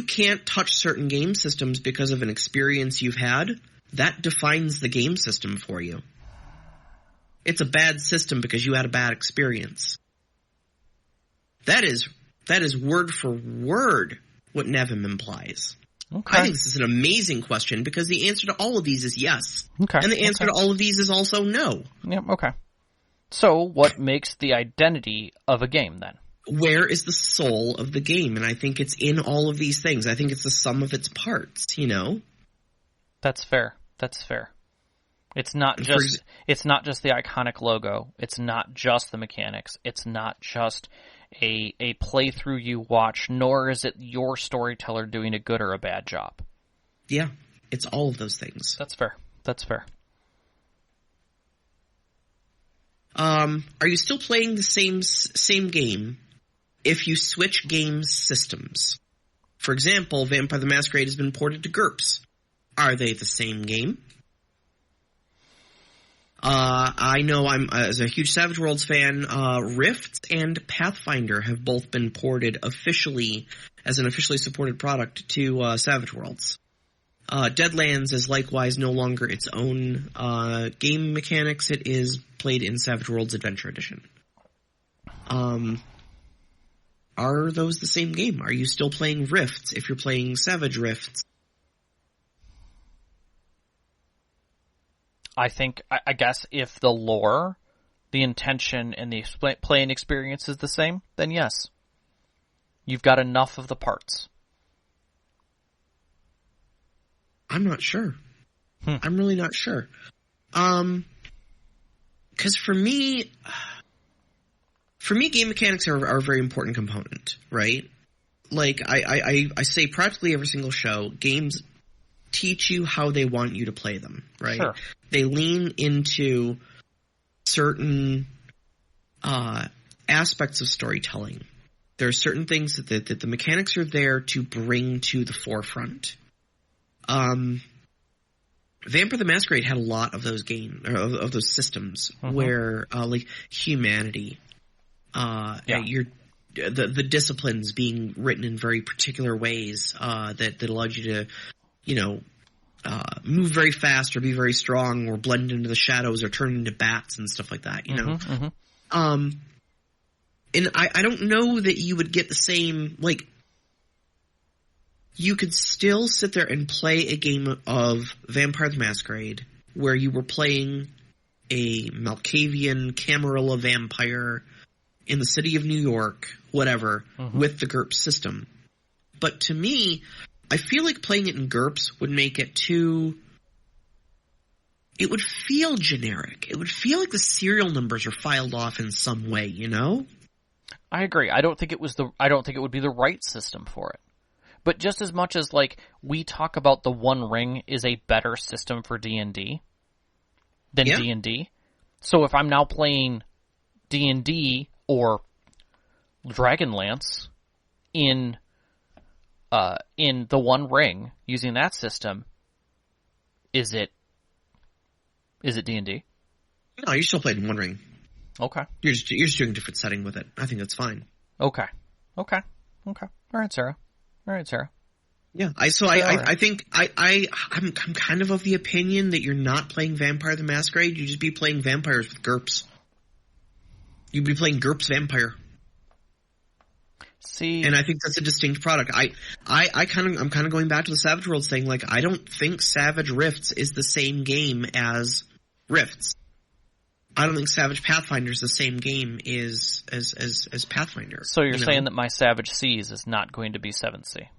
can't touch certain game systems because of an experience you've had. That defines the game system for you. It's a bad system because you had a bad experience. That is word for word what Nevim implies. Okay. I think this is an amazing question because the answer to all of these is yes. Okay. And the answer to all of these is also no. Yep, okay. So what makes the identity of a game then? Where is the soul of the game? And I think it's in all of these things. I think it's the sum of its parts, That's fair. It's not just the iconic logo. It's not just the mechanics. It's not just a playthrough you watch, nor is it your storyteller doing a good or a bad job. Yeah, it's all of those things. That's fair. Are you still playing the same game if you switch game systems? For example, Vampire the Masquerade has been ported to GURPS. Are they the same game? I know as a huge Savage Worlds fan, Rift and Pathfinder have both been ported officially as an officially supported product to Savage Worlds. Deadlands is likewise no longer its own game mechanics. It is played in Savage Worlds Adventure Edition. Are those the same game? Are you still playing Rifts if you're playing Savage Rifts? I guess if the lore, the intention, and the playing experience is the same, then yes. You've got enough of the parts. I'm not sure. I'm really not sure. 'Cause for me, game mechanics are a very important component, right? Like, I say practically every single show, games teach you how they want you to play them, right? Sure. They lean into certain aspects of storytelling. There are certain things that the mechanics are there to bring to the forefront. Vampire the Masquerade had a lot of those of those systems where like humanity, the disciplines being written in very particular ways that allowed you to, move very fast or be very strong or blend into the shadows or turn into bats and stuff like that, you know? And I don't know that you would get the same, like, you could still sit there and play a game of Vampire the Masquerade where you were playing a Malkavian Camarilla vampire in the city of New York, whatever, with the GURPS system. But to me, I feel like playing it in GURPS would make it it would feel generic. It would feel like the serial numbers are filed off in some way, you know? I agree. I don't think it would be the right system for it. But just as much as, like, we talk about the One Ring is a better system for D&D than D&D. So if I'm now playing D&D or Dragonlance in the One Ring using that system, is it D&D? No, you're still playing One Ring. Okay. You're just doing a different setting with it. I think that's fine. Okay. All right, Sarah. Yeah, I think I'm kind of the opinion that you're not playing Vampire the Masquerade. You'd just be playing vampires with GURPS. You'd be playing GURPS Vampire. See, and I think that's a distinct product. I'm kind of going back to the Savage Worlds thing. Like, I don't think Savage Rifts is the same game as Rifts. I don't think Savage Pathfinder is the same game as Pathfinder. So you're saying that my Savage Seas is not going to be 7th Sea?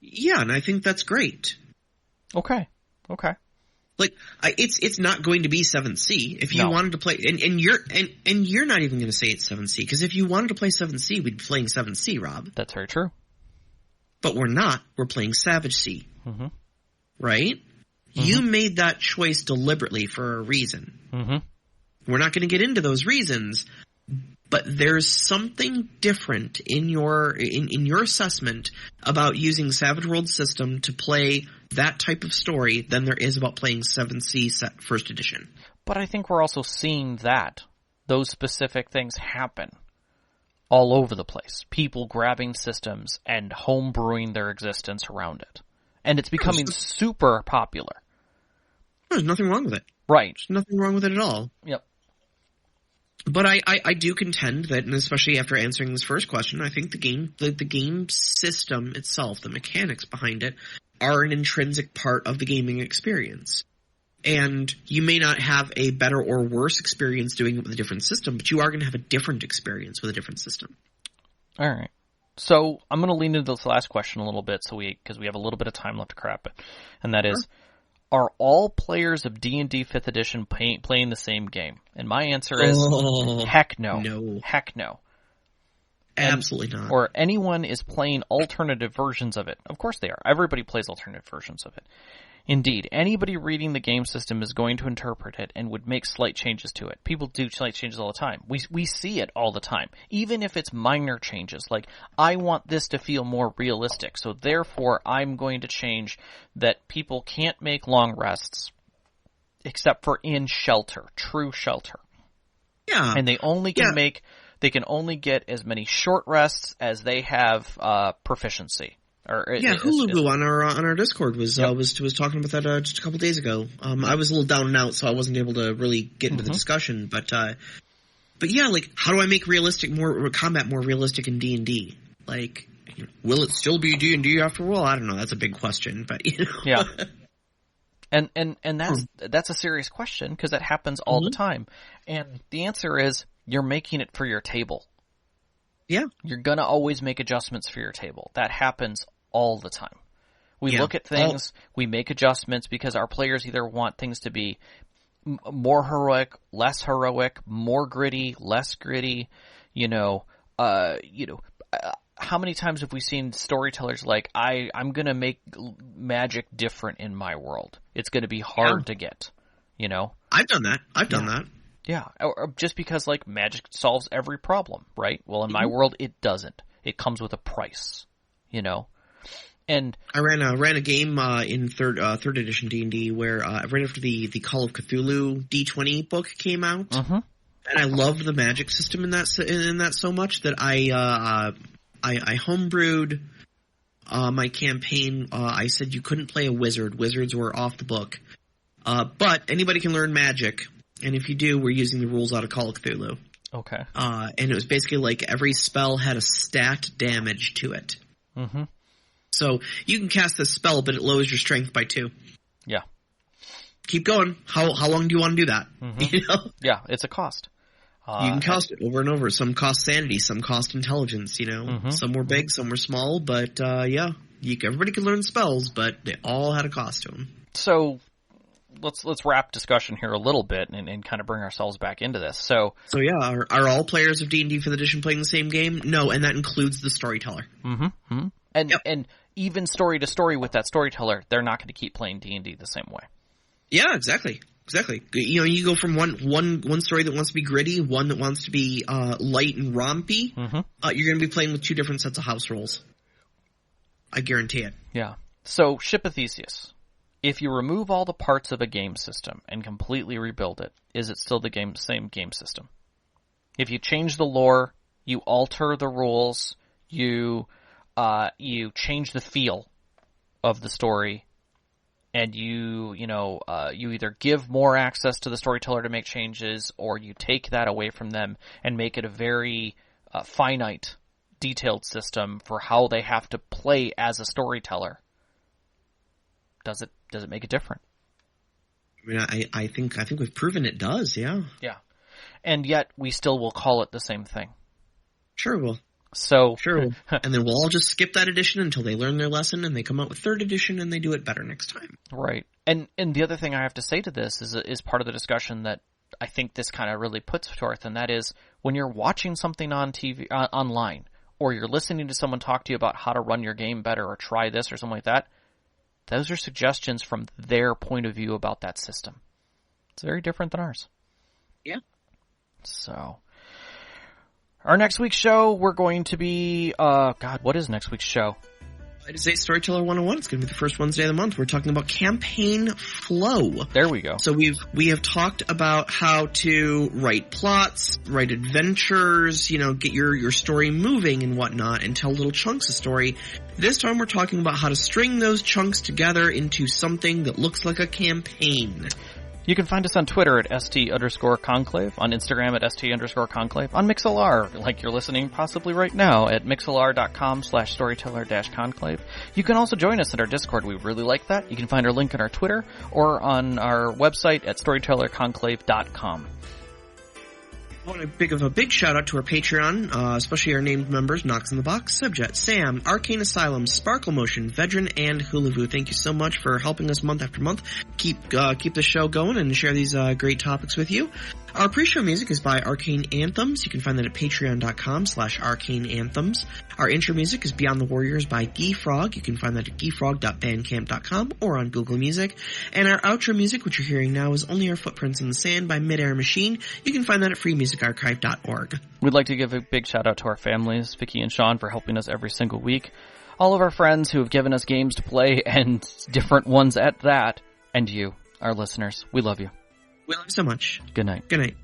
Yeah, and I think that's great. Okay. Like, it's not going to be 7th Sea. If you wanted to play, and you're not even going to say it's 7th Sea, because if you wanted to play 7th Sea, we'd be playing 7th Sea, Rob. That's very true. But we're not. We're playing Savage Sea. Right? You made that choice deliberately for a reason. We're not going to get into those reasons, but there's something different in your assessment about using Savage Worlds system to play that type of story than there is about playing 7th Sea First Edition. But I think we're also seeing those specific things happen all over the place. People grabbing systems and homebrewing their existence around it. And it's becoming super popular. There's nothing wrong with it. Right. There's nothing wrong with it at all. Yep. But I do contend that, and especially after answering this first question, I think the game system itself, the mechanics behind it, are an intrinsic part of the gaming experience. And you may not have a better or worse experience doing it with a different system, but you are going to have a different experience with a different system. All right. So I'm going to lean into this last question a little bit, because we have a little bit of time left to crap it, and that is, are all players of D&D 5th edition playing the same game? And my answer is heck no. No. Heck no. Absolutely not. Or anyone is playing alternative versions of it. Of course they are. Everybody plays alternative versions of it. Indeed, anybody reading the game system is going to interpret it and would make slight changes to it. People do slight changes all the time. We see it all the time. Even if it's minor changes, like, I want this to feel more realistic, so therefore I'm going to change that people can't make long rests except for in shelter, true shelter. Yeah. And they only can they can only get as many short rests as they have proficiency. Hulugu on our Discord was talking about that just a couple days ago. I was a little down and out, so I wasn't able to really get into the discussion. But yeah, like, how do I make combat more realistic in D&D? Like, will it still be D&D after all? I don't know. That's a big question, but Yeah. And that's a serious question, because that happens all the time. And the answer is, you're making it for your table. Yeah. You're gonna always make adjustments for your table. That happens all the time. We look at things, we make adjustments because our players either want things to be more heroic, less heroic, more gritty, less gritty. How many times have we seen storytellers like, I'm gonna make magic different in my world. It's gonna be hard to get, I've done that. I've done that. Yeah, or just because, like, magic solves every problem, right? Well, in my world, it doesn't. It comes with a price, And I ran a game in third edition D&D where right after the Call of Cthulhu D20 book came out, and I loved the magic system in that so much that I homebrewed my campaign. I said you couldn't play a wizard. Wizards were off the book, but anybody can learn magic. And if you do, we're using the rules out of Call of Cthulhu. Okay. And it was basically like every spell had a stat damage to it. Mm-hmm. So you can cast this spell, but it lowers your strength by 2. Yeah. Keep going. How long do you want to do that? Mm-hmm. Yeah, it's a cost. You can cost it over and over. Some cost sanity, some cost intelligence, Some were big, some were small, but everybody could learn spells, but they all had a cost to them. So let's wrap discussion here a little bit and kind of bring ourselves back into this. So yeah, are all players of D&D 5th edition playing the same game? No, and that includes the storyteller. Mm-hmm. And even story to story with that storyteller, they're not going to keep playing D&D the same way. Yeah, exactly. You go from one story that wants to be gritty, one that wants to be light and rompy. You're going to be playing with 2 different sets of house rules. I guarantee it. Yeah. So, Ship of Theseus. If you remove all the parts of a game system and completely rebuild it, is it still the same game system? If you change the lore, you alter the rules, you change the feel of the story, and you either give more access to the storyteller to make changes, or you take that away from them and make it a very finite, detailed system for how they have to play as a storyteller. Does it make it different? I mean, I think we've proven it does. Yeah. Yeah, and yet we still will call it the same thing. Sure will. So sure will. And then we'll all just skip that edition until they learn their lesson and they come out with 3rd edition and they do it better next time. Right. And the other thing I have to say to this is part of the discussion that I think this kind of really puts forth, and that is when you're watching something on TV online, or you're listening to someone talk to you about how to run your game better or try this or something like that. Those are suggestions from their point of view about that system. It's very different than ours. Yeah. So, our next week's show, we're going to be, what is next week's show? I'd say Storyteller 101. It's going to be the first Wednesday of the month. We're talking about campaign flow. There we go. So we have talked about how to write plots, write adventures, get your story moving and whatnot, and tell little chunks of story. This time we're talking about how to string those chunks together into something that looks like a campaign. You can find us on Twitter at @ST_Conclave, on Instagram at @ST_Conclave, on Mixlr, like you're listening possibly right now, at mixlr.com/storyteller-conclave. You can also join us at our Discord. We really like that. You can find our link on our Twitter or on our website at storytellerconclave.com. I want to give a big shout out to our Patreon, especially our named members, Knox in the Box, Subjet, Sam, Arcane Asylum, Sparkle Motion, Vedran, and Hulavu. Thank you so much for helping us month after month. keep the show going and share these great topics with you. Our pre-show music is by Arcane Anthems. You can find that at patreon.com/arcaneanthems. Our intro music is Beyond the Warriors by Geefrog. You can find that at geefrog.bandcamp.com or on Google Music. And our outro music, which you're hearing now, is Only Our Footprints in the Sand by Midair Machine. You can find that at freemusicarchive.org. We'd like to give a big shout out to our families, Vicky and Sean, for helping us every single week. All of our friends who have given us games to play, and different ones at that. And you, our listeners. We love you. We love you so much. Good night. Good night.